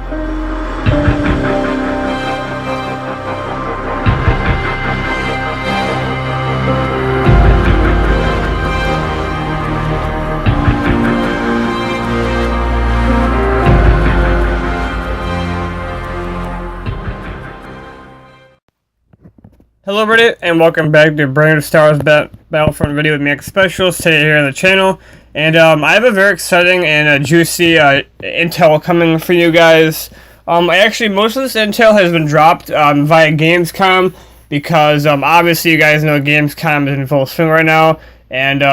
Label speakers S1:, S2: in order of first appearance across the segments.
S1: Hello everybody, and welcome back to a brand new Star Wars Battlefront video with me, X Specials, today here on the channel. And I have a very exciting and juicy intel coming for you guys. Actually, most of this intel has been dropped via Gamescom, because obviously you guys know Gamescom is in full swing right now, and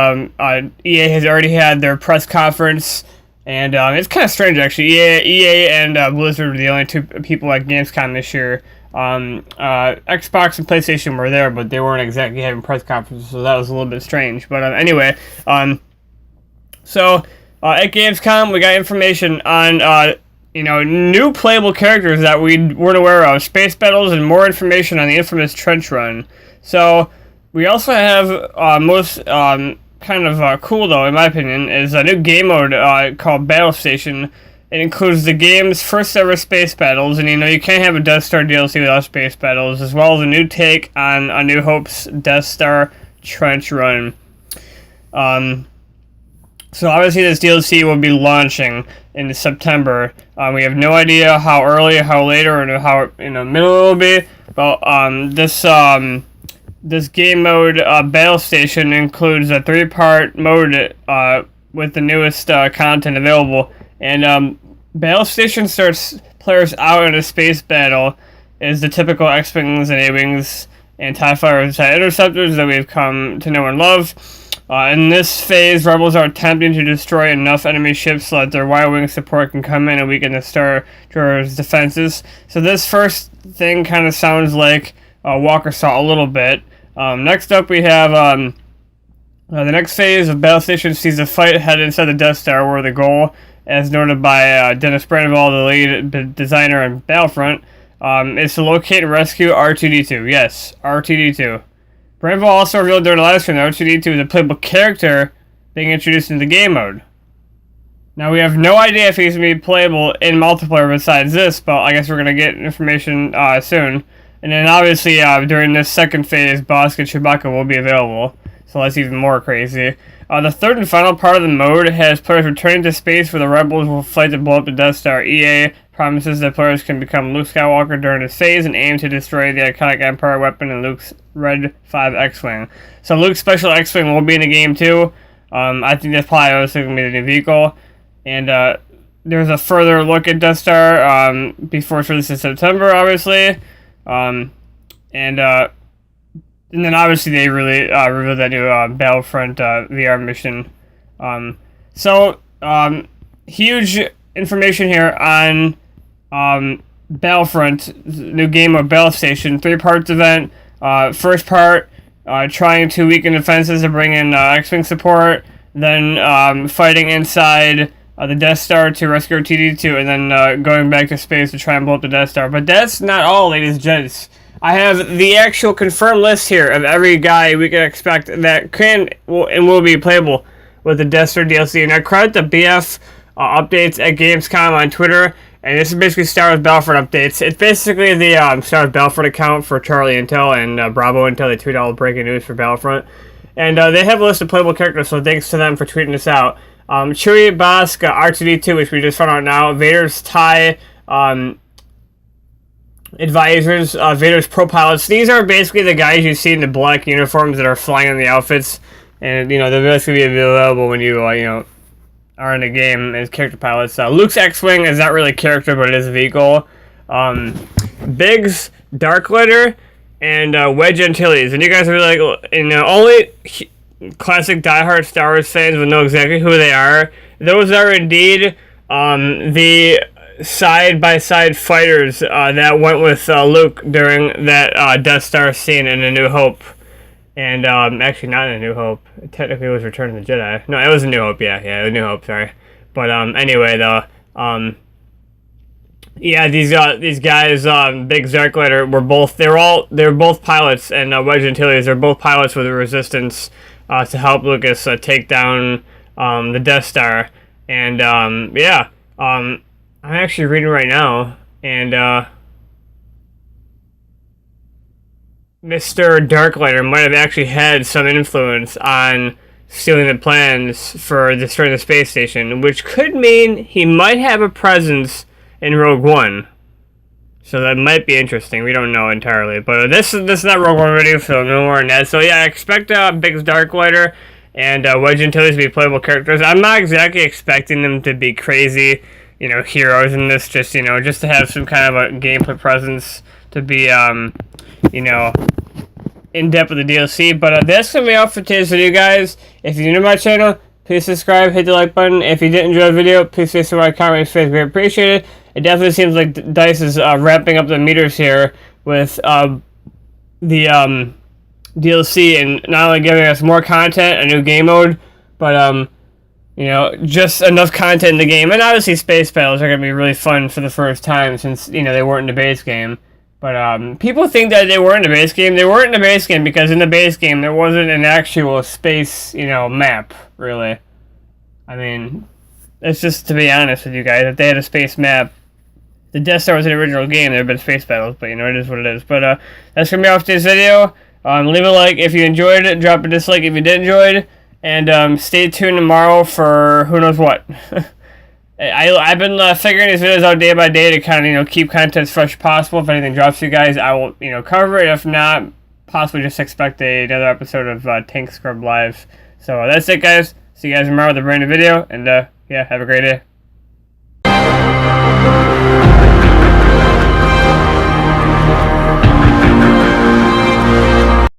S1: EA has already had their press conference. And it's kind of strange, actually. EA and Blizzard were the only two people at Gamescom this year. Xbox and PlayStation were there, but they weren't exactly having press conferences, so that was a little bit strange. But anyway, so at Gamescom, we got information on new playable characters that we weren't aware of, space battles, and more information on the infamous trench run. So we also have most kind of cool, though, in my opinion, is a new game mode called Battle Station. It includes the game's first ever space battles, and you can't have a Death Star DLC without space battles, as well as a new take on A New Hope's Death Star trench run. So obviously this DLC will be launching in September. We have no idea how early, how late, or how middle it will be. But this game mode Battle Station includes a 3-part mode with the newest content available. And Battle Station starts players out in a space battle as the typical X-Wings and A-Wings and TIE Fighters and Interceptors that we've come to know and love. In this phase, Rebels are attempting to destroy enough enemy ships so that their Y-Wing support can come in and weaken the Star Destroyer's defenses. So this first thing kind of sounds like Walker Saw a little bit. Next up we have the next phase of Battle Station sees a fight head inside the Death Star, where the goal, as noted by Dennis Brandevall, the lead designer on Battlefront, is to locate and rescue R2-D2. Yes, R2-D2. Brandevall also revealed during the live stream that R2-D2 is a playable character being introduced into game mode. Now, we have no idea if he's going to be playable in multiplayer besides this, but I guess we're going to get information soon. And then, obviously, during this second phase, Bosk and Chewbacca will be available, so that's even more crazy. The third and final part of the mode has players returning to space where the Rebels will fight to blow up the Death Star. EA promises that players can become Luke Skywalker during this phase and aim to destroy the iconic Empire weapon in Luke's Red 5 X-Wing. So Luke's special X-Wing will be in the game too. I think that's probably also going to be the new vehicle. And there's a further look at Death Star before it's released in September, obviously. And then obviously they really revealed that new Battlefront VR mission. Huge information here on Battlefront, new game of Battle Station, 3-part event. First part, trying to weaken defenses and bring in X-Wing support, then fighting inside the Death Star to rescue R2-D2, and then going back to space to try and blow up the Death Star. But that's not all, ladies and gents. I have the actual confirmed list here of every guy we can expect that can and will be playable with the Death Star DLC. Now, credit the BF updates at Gamescom on Twitter, and this is basically Star Wars Battlefront updates. It's basically the Star Wars Battlefront account for Charlie Intel and Bravo Intel. They tweet all the breaking news for Battlefront. And they have a list of playable characters, so thanks to them for tweeting this out. Chewie, Bosk, R2-D2, which we just found out now, Vader's TIE advisors, Vader's pro pilots. These are basically the guys you see in the black uniforms that are flying on the outfits, and they'll basically be available when you are in the game as character pilots. Luke's X-Wing is not really a character, but it is a vehicle. Biggs, Darklighter, and Wedge Antilles. And you guys are like, only classic diehard Star Wars fans will know exactly who they are. Those are indeed the side-by-side fighters that went with Luke during that Death Star scene in A New Hope. And actually not in A New Hope. Technically it was Return of the Jedi. No, it was A New Hope, yeah, it was A New Hope, sorry. But anyway, though, yeah, these guys, Big Darklighter, they were both pilots, and Wedge Antilles, they're both pilots with the Resistance to help Lucas take down the Death Star. And yeah, I'm actually reading right now, and Mr. Darklighter might have actually had some influence on stealing the plans for destroying the space station, which could mean he might have a presence in Rogue One. So that might be interesting. We don't know entirely, but this is not Rogue One video, so no more on that. So yeah, I expect Biggs Darklighter and Wedge Antilles to be playable characters. I'm not exactly expecting them to be crazy, heroes in this. Just just to have some kind of a gameplay presence, to be in depth with the DLC. But that's gonna be all for today's video, guys. If you're new to my channel, please subscribe, hit the like button. If you did enjoy the video, please say so. Comment, favorite, great, appreciate it. It definitely seems like DICE is ramping up the meters here with the DLC, and not only giving us more content, a new game mode, but just enough content in the game. And obviously space battles are going to be really fun for the first time, since they weren't in the base game. But people think that they were in the base game. They weren't in the base game because in the base game there wasn't an actual space map, really. I mean, it's just to be honest with you guys, if they had a space map, the Death Star was an original game, there have been space battles, but it is what it is. But that's going to be all for today's video. Leave a like if you enjoyed it, drop a dislike if you did enjoy it, and stay tuned tomorrow for who knows what. I've been figuring these videos out day by day to kind of keep content as fresh as possible. If anything drops you guys, I will cover it. If not, possibly just expect another episode of Tank Scrub Live. So that's it, guys. See you guys tomorrow with a brand new video, and yeah, have a great day.